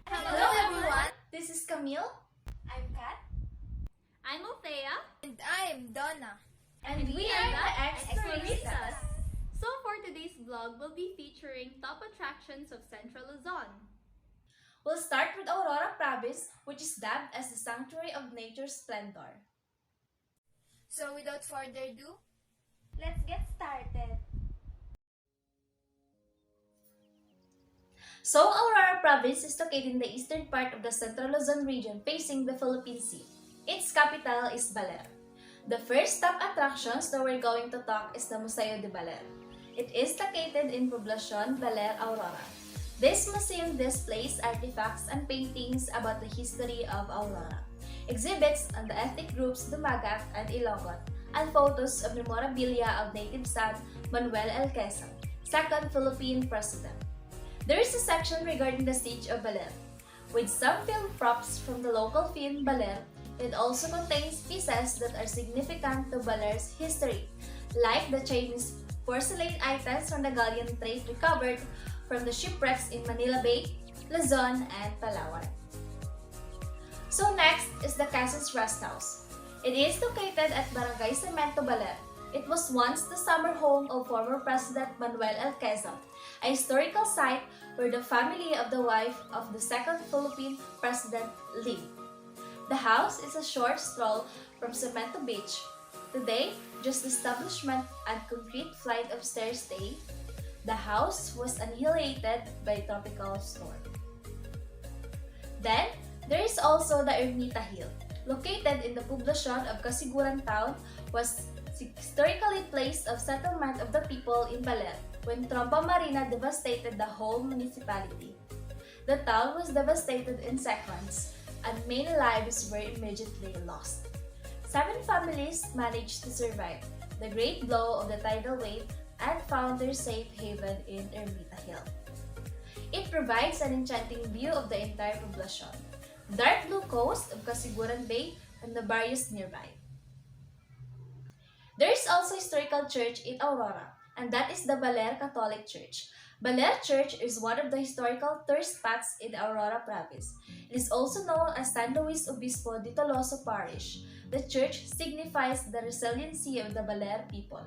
Hello everyone, this is Camille. I'm Kat. I'm Althea. And I'm Donna. And we are the Exploristas. So for today's vlog, we'll be featuring top attractions of Central Luzon. We'll start with Aurora Province, which is dubbed as the Sanctuary of Nature's Splendor. So without further ado, Let's get started. So, Aurora Province is located in the eastern part of the Central Luzon region facing the Philippine Sea. Its capital is Baler. The first top attractions that we're going to talk is the Museo de Baler. It is located in Poblacion, Baler, Aurora. This museum displays artifacts and paintings about the history of Aurora, exhibits on the ethnic groups Dumagat and Ilocos, and photos of memorabilia of native son Manuel L. Quezon, second Philippine president. There is a section regarding the siege of Baler. With some film props from the local film Baler, it also contains pieces that are significant to Baler's history, like the Chinese porcelain items from the galleon trade recovered from the shipwrecks in Manila Bay, Luzon, and Palawan. So next is the Quezon's Rest House. It is located at Barangay Cemento, Baler. It was once the summer home of former President Manuel L. Quezon, a historical site where the family of the wife of the second Philippine president lived. The house is a short stroll from Cemento Beach. Today, just establishment and concrete flight of stairs stay, the house was annihilated by tropical storm. Then, there is also the Ermita Hill. Located in the Poblacion of Casiguran town, was historically place of settlement of the people in Baler when Trompa Marina devastated the whole municipality. The town was devastated in seconds, and many lives were immediately lost. 7 families managed to survive the great blow of the tidal wave and found their safe haven in Ermita Hill. It provides an enchanting view of the entire Poblacion, dark blue coast of Casiguran Bay, and the barrios nearby. There is also a historical church in Aurora, and that is the Baler Catholic Church. Baler Church is one of the historical tourist spots in the Aurora Province. It is also known as San Luis Obispo de Toloso Parish. The church signifies the resiliency of the Baler people.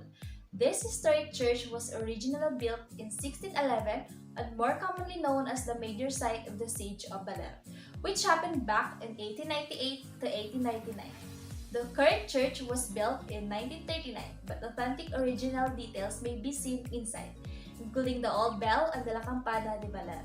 This historic church was originally built in 1611 and more commonly known as the major site of the Siege of Baler, which happened back in 1898 to 1899. The current church was built in 1939, but authentic original details may be seen inside, including the old bell and the La Campana de Baler.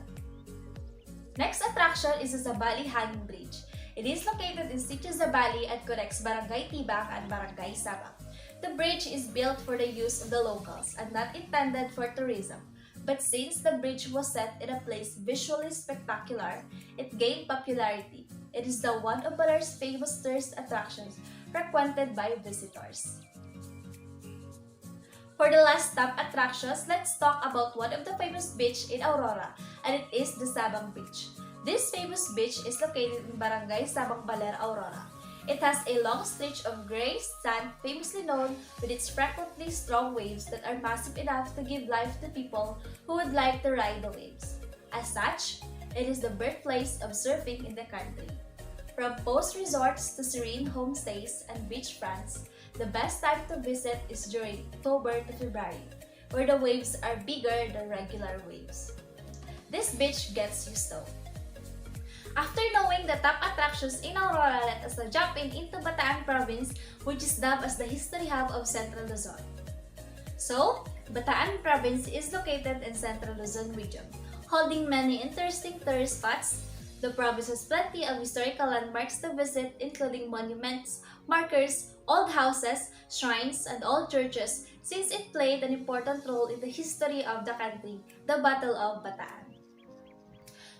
Next attraction is the Zabali Hanging Bridge. It is located in Sitio Zabali and connects Barangay Tibak and Barangay Sabak. The bridge is built for the use of the locals and not intended for tourism. But since the bridge was set in a place visually spectacular, it gained popularity. It is the one of Baler's famous tourist attractions frequented by visitors. For the last top attractions, let's talk about one of the famous beach in Aurora, and it is the Sabang Beach. This famous beach is located in Barangay Sabang Baler, Aurora. It has a long stretch of gray sand famously known with its frequently strong waves that are massive enough to give life to people who would like to ride the waves. As such, it is the birthplace of surfing in the country. From post resorts to serene homestays and beachfronts, the best time to visit is during October to February, where the waves are bigger than regular waves. This beach gets you stoned. After knowing the top attractions in Aurora, let us now jump into Bataan Province, which is dubbed as the history hub of Central Luzon. So, Bataan Province is located in Central Luzon region, holding many interesting tourist spots. The province has plenty of historical landmarks to visit, including monuments, markers, old houses, shrines, and old churches, since it played an important role in the history of the country, the Battle of Bataan.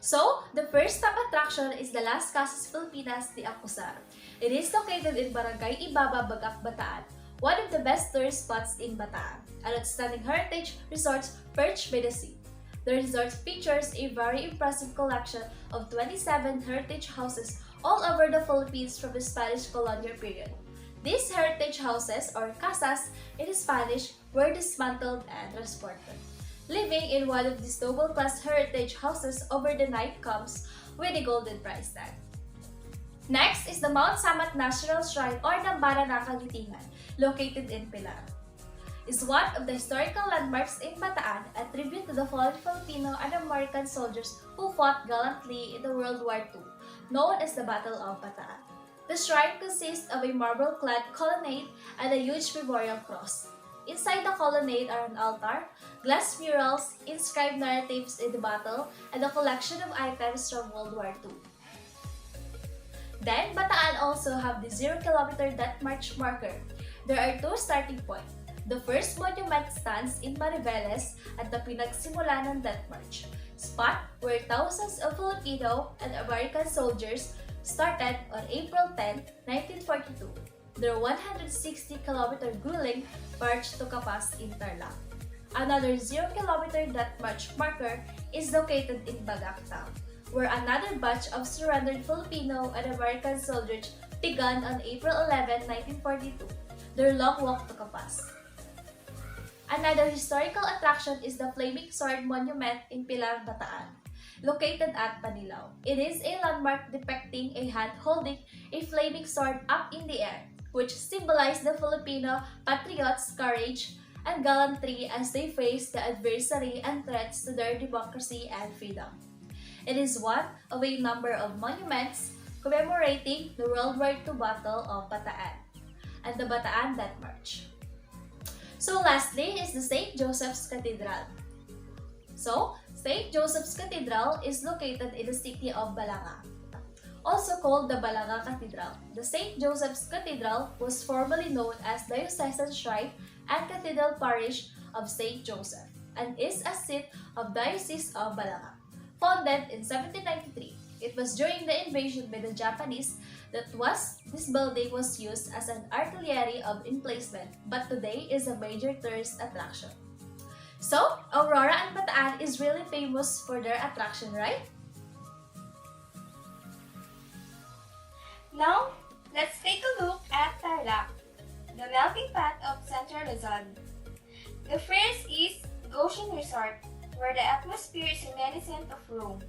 So, the first top attraction is the Las Casas Filipinas de Acusar. It is located in Barangay Ibaba, Bagak, Bataan, one of the best tourist spots in Bataan, an outstanding heritage resort perched by the sea. The resort features a very impressive collection of 27 heritage houses all over the Philippines from the Spanish colonial period. These heritage houses, or casas in Spanish, were dismantled and transported. Living in one of these noble-class heritage houses over the night comes with a golden price tag. Next is the Mount Samat National Shrine or Dambana ng Kagitingan, located in Pilar. Is one of the historical landmarks in Bataan, a tribute to the fallen Filipino and American soldiers who fought gallantly in the World War II, known as the Battle of Bataan. The shrine consists of a marble-clad colonnade and a huge memorial cross. Inside the colonnade are an altar, glass murals, inscribed narratives in the battle, and a collection of items from World War II. Then, Bataan also have the 0-kilometer death march marker. There are two starting points. The first monument stands in Mariveles at the pinagsimula ng Death March, spot where thousands of Filipino and American soldiers started on April 10, 1942, their 160-kilometer grueling march to Capas in Tarlac. Another 0-kilometer Death March marker is located in Bagak Town, where another batch of surrendered Filipino and American soldiers began on April 11, 1942, their long walk to Capas. Another historical attraction is the Flaming Sword Monument in Pilar, Bataan, located at Panilao. It is a landmark depicting a hand holding a flaming sword up in the air, which symbolizes the Filipino patriots' courage and gallantry as they face the adversary and threats to their democracy and freedom. It is one of a number of monuments commemorating the World War II Battle of Bataan and the Bataan Death March. So lastly is the St. Joseph's Cathedral. So, St. Joseph's Cathedral is located in the city of Balanga, also called the Balanga Cathedral. The St. Joseph's Cathedral was formerly known as Diocesan Shrine and Cathedral Parish of St. Joseph and is a seat of Diocese of Balanga. Founded in 1793, it was during the invasion by the Japanese that this building was used as an artillery of emplacement, but today is a major tourist attraction. So, Aurora and Bataan is really famous for their attraction, right? Now, let's take a look at Tarlac, the melting pot of Central Luzon. The first is Ocean Resort, where the atmosphere is reminiscent of Rome.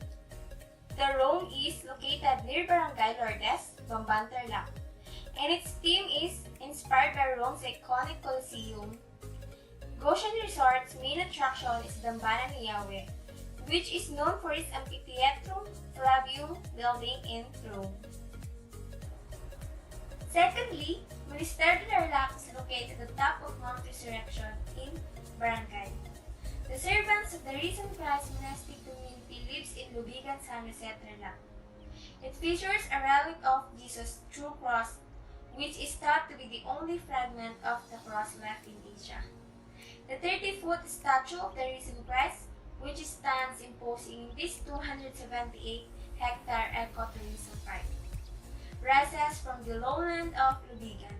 The Rome is located near Barangay Lourdes, Bamban, Tarlac, and its theme is inspired by Rome's iconic Colosseum. Goshen Resort's main attraction is Dambana ni Yahweh, which is known for its amphitheatrum Flavium building in Rome. Secondly, Monastery de Tarlac is located at the top of Mount Resurrection in Barangay. The servants of the Risen Christ monastic community lives in Lubigan, San Jose, Tarlac. It features a relic of Jesus' true cross, which is thought to be the only fragment of the cross left in Asia. The 30-foot statue of the Risen Christ, which stands imposing in this 278-hectare ecotourism park, rises from the lowland of Lubigan.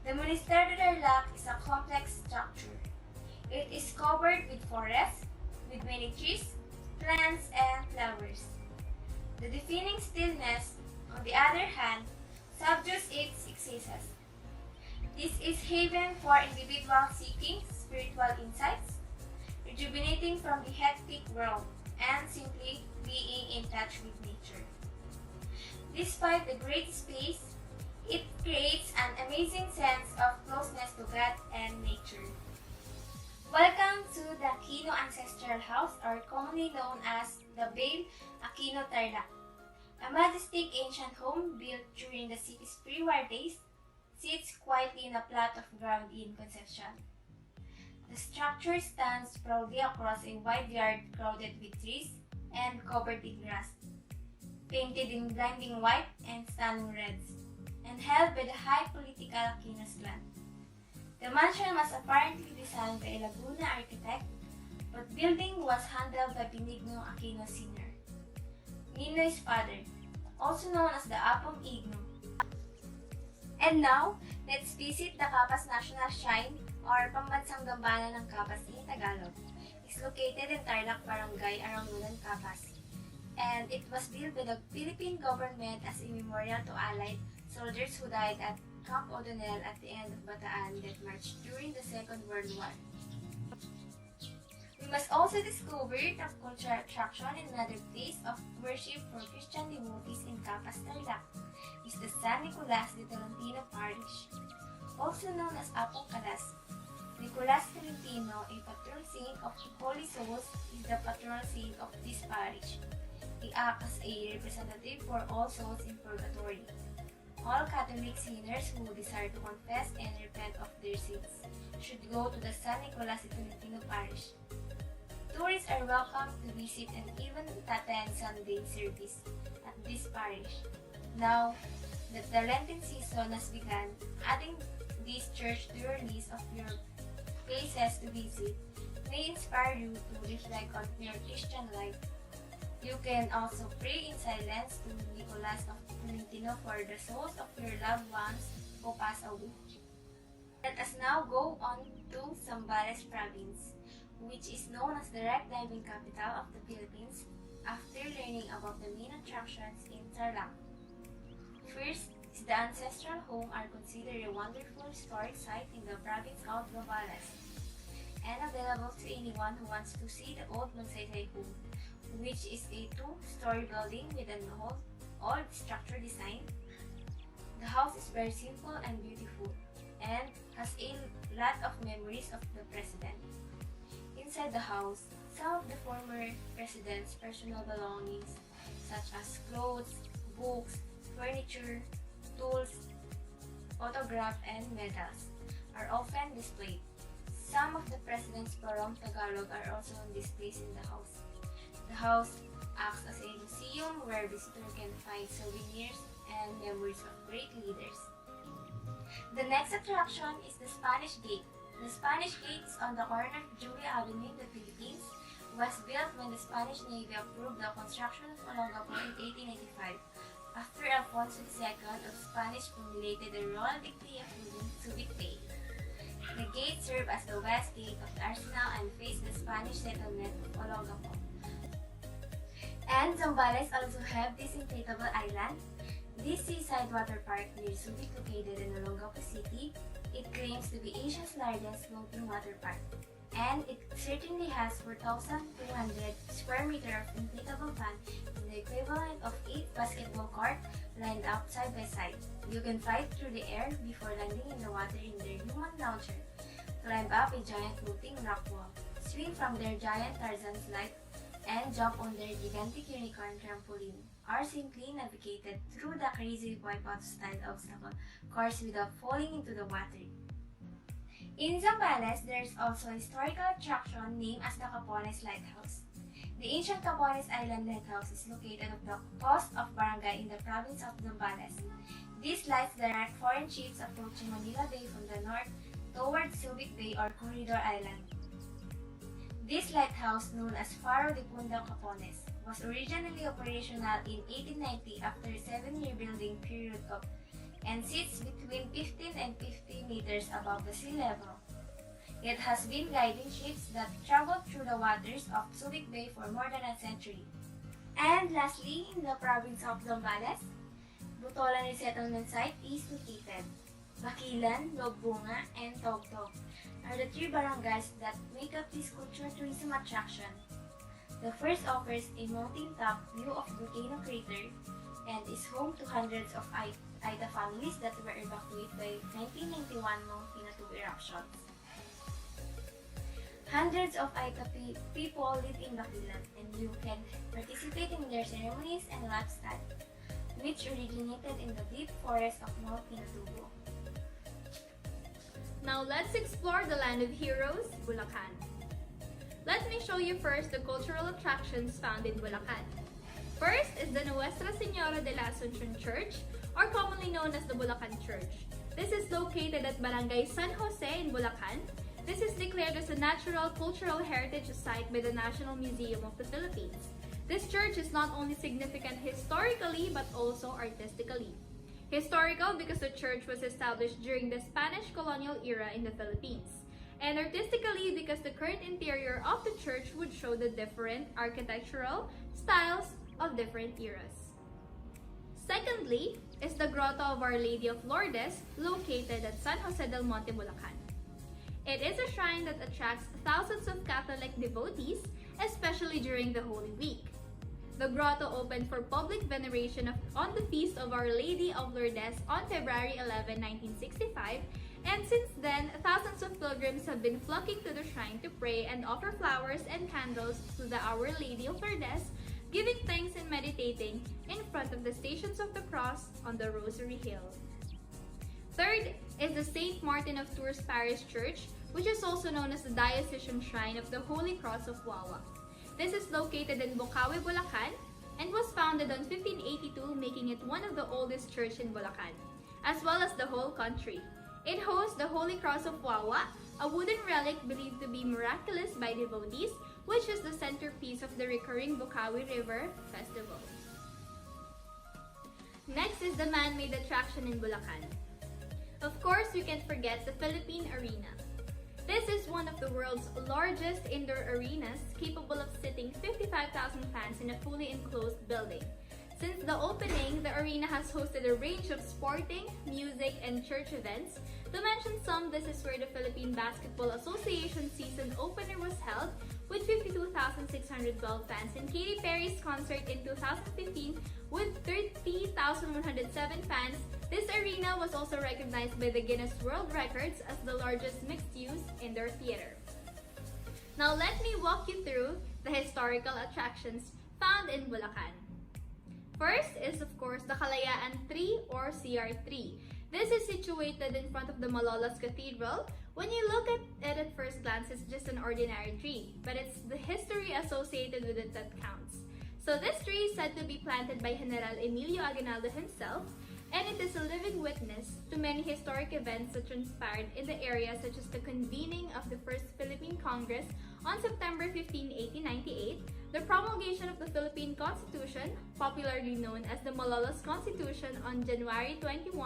The Monastery de Tarlac is a complex structure. It is covered with forests, with many trees, plants, and flowers. The deafening stillness, on the other hand, subdues its excesses. This is haven for individuals seeking spiritual insights, rejuvenating from the hectic world, and simply being in touch with nature. Despite the great space, it creates an amazing sense of closeness to God and nature. Welcome to the Aquino Ancestral House, or commonly known as the Bale Aquino Tarlac. A majestic ancient home built during the city's pre-war days sits quietly in a plot of ground in Concepcion. The structure stands proudly across a wide yard crowded with trees and covered with grass, painted in blinding white and stunning reds, and held by the high political Aquinos clan. The mansion was apparently designed by a Laguna architect, but building was handled by Benigno Aquino Sr., Ninoy's father, also known as the Apong Igno. And now, let's visit the Capas National Shrine, or Pambansang Gambana ng Capas in Tagalog. It's located in Tarlac Barangay, Arangunan, Capas. And it was built by the Philippine government as a memorial to Allied soldiers who died at Camp O'Donnell at the end of Bataan that marched during the Second World War. We must also discover the cultural attraction in another place of worship for Christian devotees in Capas, Tarlac, is the San Nicolas de Tolentino Parish, also known as Apong Calas. Nicolas Tolentino, a patron saint of the Holy Souls, is the patron saint of this parish. He acts as a representative for all souls in purgatory. All Catholic sinners who desire to confess and repent of their sins should go to the San Nicolas de Tolentino Parish. Tourists are welcome to visit and even attend Sunday service at this parish. Now that the Lenten season has begun, adding this church to your list of your places to visit may inspire you to reflect on your Christian life. You can also pray in silence to Nicolas of Tolentino for the souls of your loved ones who pass away. Let us now go on to Zambales province, which is known as the rock diving capital of the Philippines, after learning about the main attractions in Tarlac. First is the ancestral home are considered a wonderful historic site in the province of Zambales, and available to anyone who wants to see the old Magsaysay home, which is a two-story building with an old structure design. The house is very simple and beautiful, and has a lot of memories of the president. Inside the house, some of the former president's personal belongings, such as clothes, books, furniture, tools, photographs, and medals, are often displayed. Some of the president's Barong Tagalog are also on displays in the house. The house acts as a museum where visitors can find souvenirs and memories of great leaders. The next attraction is the Spanish Gate. The Spanish Gate is on the corner of Julia Avenue in the Philippines. Was built when the Spanish Navy approved the construction of Olongapo in 1895, after Alfonso II of Spanish formulated the royal decree approving Subic Bay. The gate served as the west gate of the arsenal and faced the Spanish settlement of Olongapo. And Zambales also have this inflatable island. This seaside water park near Subic, located in Olongapo City, it claims to be Asia's largest floating water park, and it certainly has 4,200 square meters of inflatable pond and the equivalent of 8 basketball courts lined up side by side. You can fly through the air before landing in the water in their human launcher, climb up a giant floating rock wall, swing from their giant Tarzan slide, and jump on their gigantic unicorn trampoline, or simply navigated through the crazy wipeout style obstacle course without falling into the water. In Zambales, there is also a historical attraction named as the Capones Lighthouse. The ancient Capones Island Lighthouse is located off the coast of Barangay in the province of Zambales. These lights direct foreign ships approaching Manila Bay from the north towards Subic Bay or Corridor Island. This lighthouse, known as Faro de Punta Capones, was originally operational in 1890 after a 7-year building period and sits between 15 and 50 meters above the sea level. It has been guiding ships that traveled through the waters of Subic Bay for more than a century. And lastly, in the province of Zambales, Butolan Resettlement Site is located. Bakilan, Logbunga, and Togtog are the 3 barangays that make up this cultural tourism attraction. The first offers a mountain-top view of volcano crater and is home to hundreds of Aita families that were evacuated by 1991 Mount Pinatubo eruptions. Hundreds of Aita people live in Bakilan, and you can participate in their ceremonies and lifestyle, which originated in the deep forest of Mount Pinatubo. Now let's explore the land of heroes, Bulacan. Let me show you first the cultural attractions found in Bulacan. First is the Nuestra Señora de la Asunción Church, or commonly known as the Bulacan Church. This is located at Barangay San Jose in Bulacan. This is declared as a Natural Cultural Heritage Site by the National Museum of the Philippines. This church is not only significant historically but also artistically. Historical because the church was established during the Spanish colonial era in the Philippines, and artistically because the current interior of the church would show the different architectural styles of different eras. Secondly, is the Grotto of Our Lady of Lourdes, located at San Jose del Monte, Bulacan. It is a shrine that attracts thousands of Catholic devotees, especially during the Holy Week. The grotto opened for public veneration on the Feast of Our Lady of Lourdes on February 11, 1965, and since then, thousands of pilgrims have been flocking to the shrine to pray and offer flowers and candles to the Our Lady of Lourdes, giving thanks and meditating in front of the Stations of the Cross on the Rosary Hill. Third is the St. Martin of Tours Parish Church, which is also known as the Diocesan Shrine of the Holy Cross of Wawa. This is located in Bocaue, Bulacan, and was founded on 1582, making it one of the oldest churches in Bulacan, as well as the whole country. It hosts the Holy Cross of Wawa, a wooden relic believed to be miraculous by devotees, which is the centerpiece of the recurring Bocaue River Festival. Next is the man-made attraction in Bulacan. Of course, we can't forget the Philippine Arena. This is one of the world's largest indoor arenas, capable of seating 55,000 fans in a fully enclosed building. Since the opening, the arena has hosted a range of sporting, music, and church events. To mention some, this is where the Philippine Basketball Association season opener was held, with 52,612 fans, and Katy Perry's concert in 2015 with 30,107 fans. This arena was also recognized by the Guinness World Records as the largest mixed-use indoor theater. Now let me walk you through the historical attractions found in Bulacan. First is of course the Kalayaan Tree or CR3. This is situated in front of the Malolos Cathedral. When you look at it at first glance, it's just an ordinary tree, but it's the history associated with it that counts. So this tree is said to be planted by General Emilio Aguinaldo himself, and it is a living witness to many historic events that transpired in the area, such as the convening of the First Philippine Congress on September 15, 1898, the promulgation of the Philippine Constitution, popularly known as the Malolos Constitution, on January 21,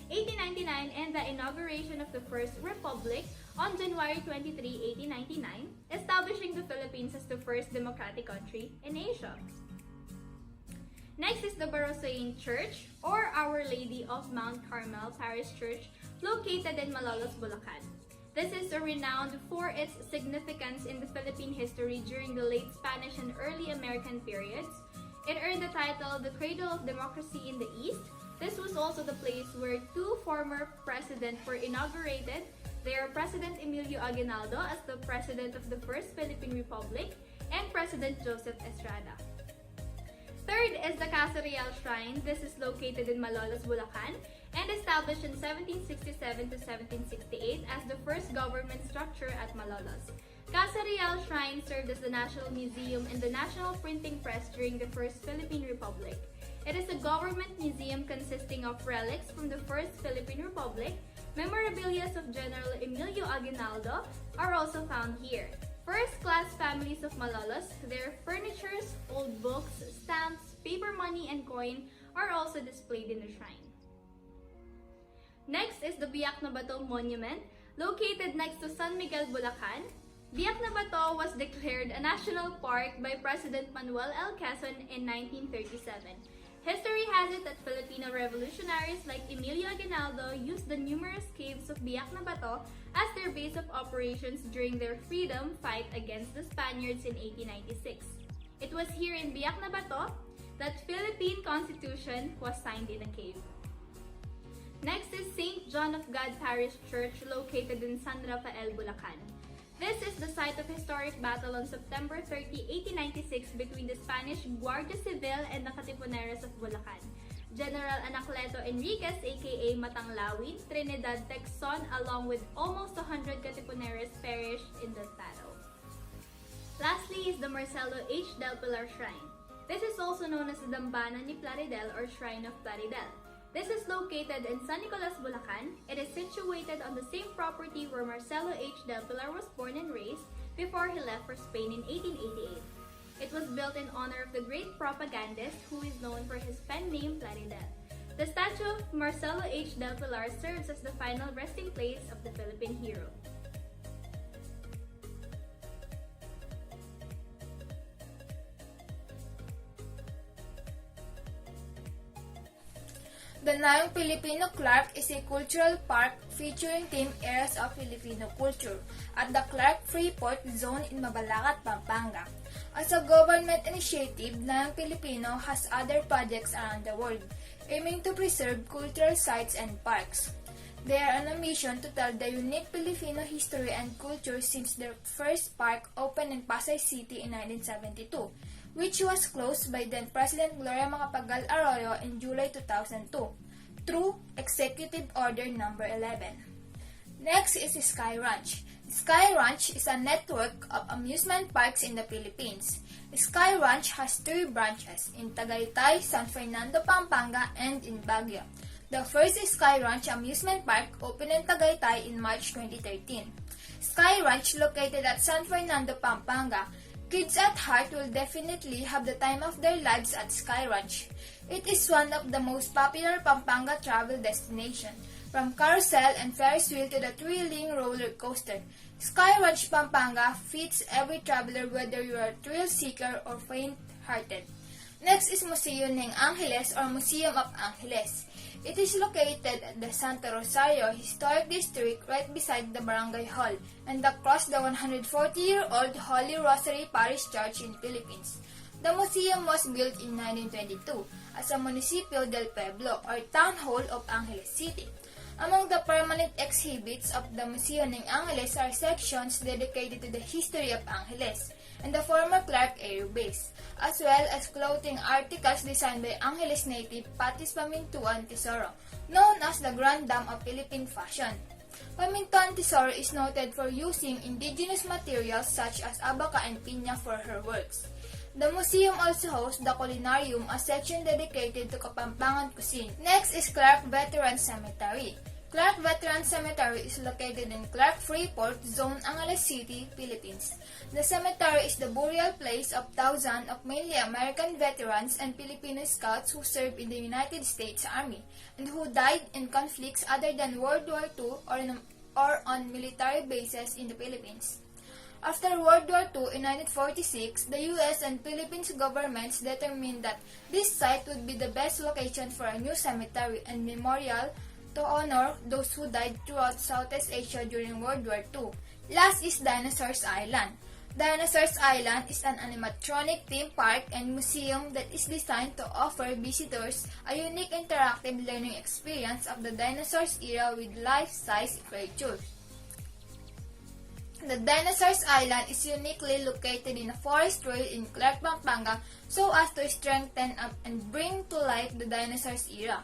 1899, and the inauguration of the First Republic on January 23, 1899, establishing the Philippines as the first democratic country in Asia. Next is the Barosain Church, or Our Lady of Mount Carmel Parish Church, located in Malolos, Bulacan. This is renowned for its significance in the Philippine history during the late Spanish and early American periods. It earned the title the Cradle of Democracy in the East. This was also the place where two former presidents were inaugurated. They are President Emilio Aguinaldo as the President of the First Philippine Republic and President Joseph Estrada. Third is the Casa Real Shrine. This is located in Malolos, Bulacan, and established in 1767 to 1768 as the first government structure at Malolos. Casa Real Shrine served as the National Museum and the National Printing Press during the First Philippine Republic. It is a government museum consisting of relics from the First Philippine Republic. Memorabilia of General Emilio Aguinaldo are also found here. First-class families of Malolos, their furnitures, old books, stamps, paper money, and coin are also displayed in the shrine. Next is the Biak na Bato Monument, located next to San Miguel, Bulacan. Biak na Bato was declared a national park by President Manuel L. Quezon in 1937. History has it that Filipino revolutionaries like Emilio Aguinaldo used the numerous caves of Biak na Bato as their base of operations during their freedom fight against the Spaniards in 1896. It was here in Biak na Bato that Philippine Constitution was signed in a cave. Next is St. John of God Parish Church, located in San Rafael, Bulacan. This is the site of historic battle on September 30, 1896 between the Spanish Guardia Civil and the Katipuneros of Bulacan. General Anacleto Enriquez aka Matanglawin, Trinidad, Texon, along with almost 100 Katipuneros perished in that battle. Lastly is the Marcelo H. Del Pilar Shrine. This is also known as the Dambana ni Plaridel or Shrine of Plaridel. This is located in San Nicolas, Bulacan. It is situated on the same property where Marcelo H. Del Pilar was born and raised before he left for Spain in 1888. It was built in honor of the great propagandist who is known for his pen name Plaridel. The statue of Marcelo H. Del Pilar serves as the final resting place of the Philippine hero. The Nayong Filipino Clark is a cultural park featuring themed areas of Filipino culture at the Clark Freeport Zone in Mabalacat, Pampanga. As a government initiative, Nayong Filipino has other projects around the world, aiming to preserve cultural sites and parks. They are on a mission to tell the unique Filipino history and culture since their first park opened in Pasay City in 1972, which was closed by then President Gloria Macapagal Arroyo in July 2002 through Executive Order No. 11. Next is Sky Ranch. Sky Ranch is a network of amusement parks in the Philippines. Sky Ranch has 3 branches in Tagaytay, San Fernando, Pampanga, and in Baguio. The first Sky Ranch amusement park opened in Tagaytay in March 2013. Sky Ranch, located at San Fernando, Pampanga. Kids at heart will definitely have the time of their lives at Sky Ranch. It is one of the most popular Pampanga travel destinations, from carousel and Ferris wheel to the thrilling roller coaster. Sky Ranch Pampanga fits every traveler whether you are a thrill seeker or faint-hearted. Next is Museo ng Angeles or Museum of Angeles. It is located at the Santa Rosario Historic District right beside the Barangay Hall and across the 140-year-old Holy Rosary Parish Church in Philippines. The museum was built in 1922 as a Municipio del Pueblo or Town Hall of Angeles City. Among the permanent exhibits of the Museo ng Angeles are sections dedicated to the history of Angeles and the former Clark Air Base, as well as clothing articles designed by Angeles native Patis Pamintuan Tesoro, known as the Grand Dame of Philippine Fashion. Pamintuan Tesoro is noted for using indigenous materials such as abaca and piña for her works. The museum also hosts the Culinarium, a section dedicated to Kapampangan cuisine. Next is Clark Veteran Cemetery. Clark Veteran Cemetery is located in Clark Freeport Zone, Angeles City, Philippines. The cemetery is the burial place of thousands of mainly American veterans and Filipino scouts who served in the United States Army and who died in conflicts other than World War II or on military bases in the Philippines. After World War II in 1946, the U.S. and Philippines governments determined that this site would be the best location for a new cemetery and memorial to honor those who died throughout Southeast Asia during World War II. Last is Dinosaurs Island. Dinosaurs Island is an animatronic theme park and museum that is designed to offer visitors a unique interactive learning experience of the dinosaurs era with life-size creatures. The Dinosaurs Island is uniquely located in a forest trail in Clark, Pampanga so as to strengthen up and bring to life the dinosaurs era.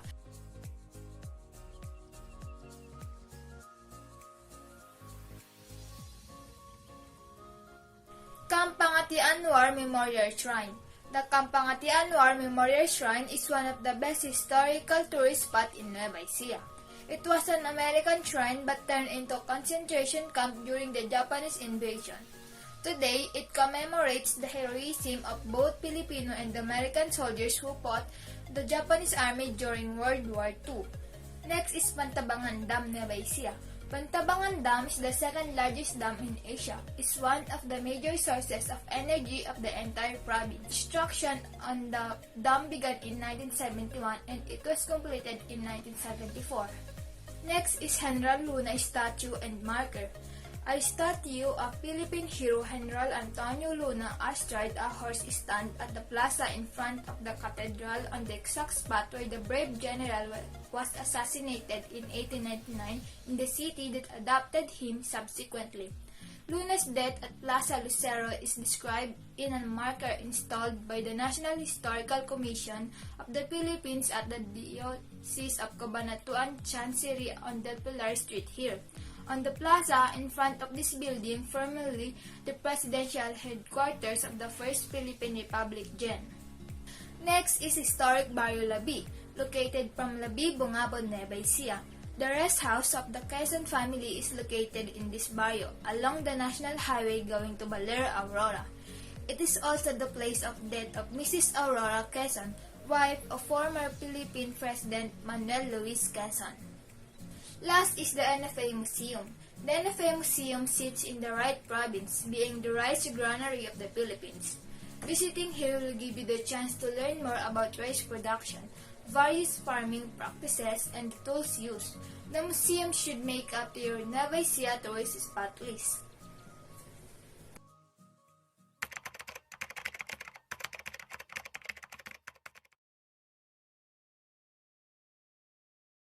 Kampangatian War Memorial Shrine. The Kampangatian War Memorial Shrine is one of the best historical tourist spots in Nueva Ecija. It was an American shrine but turned into a concentration camp during the Japanese invasion. Today, it commemorates the heroism of both Filipino and American soldiers who fought the Japanese army during World War II. Next is Pantabangan Dam, Nueva Ecija. Pantabangan Dam is the second largest dam in Asia. It's one of the major sources of energy of the entire province. Construction on the dam began in 1971 and it was completed in 1974. Next is General Luna Statue and Marker. A statue of Philippine hero General Antonio Luna astride a horse stand at the plaza in front of the cathedral on the exact spot where the brave general was assassinated in 1899 in the city that adopted him subsequently. Luna's death at Plaza Lucero is described in a marker installed by the National Historical Commission of the Philippines at the Diocese of Cabanatuan Chancery on Del Pilar Street here. On the plaza in front of this building, formerly the presidential headquarters of the First Philippine Republic Gen. Next is historic Barrio Labi, located from Labi, Bungabon, Nueva Ecija. The rest house of the Quezon family is located in this barrio, along the National Highway going to Baler, Aurora. It is also the place of death of Mrs. Aurora Quezon, wife of former Philippine President Manuel Luis Quezon. Last is the NFA Museum. The NFA Museum sits in the Wright Province, being the rice granary of the Philippines. Visiting here will give you the chance to learn more about rice production, various farming practices, and the tools used. The museum should make up to your Nueva Ecija tourist spot list.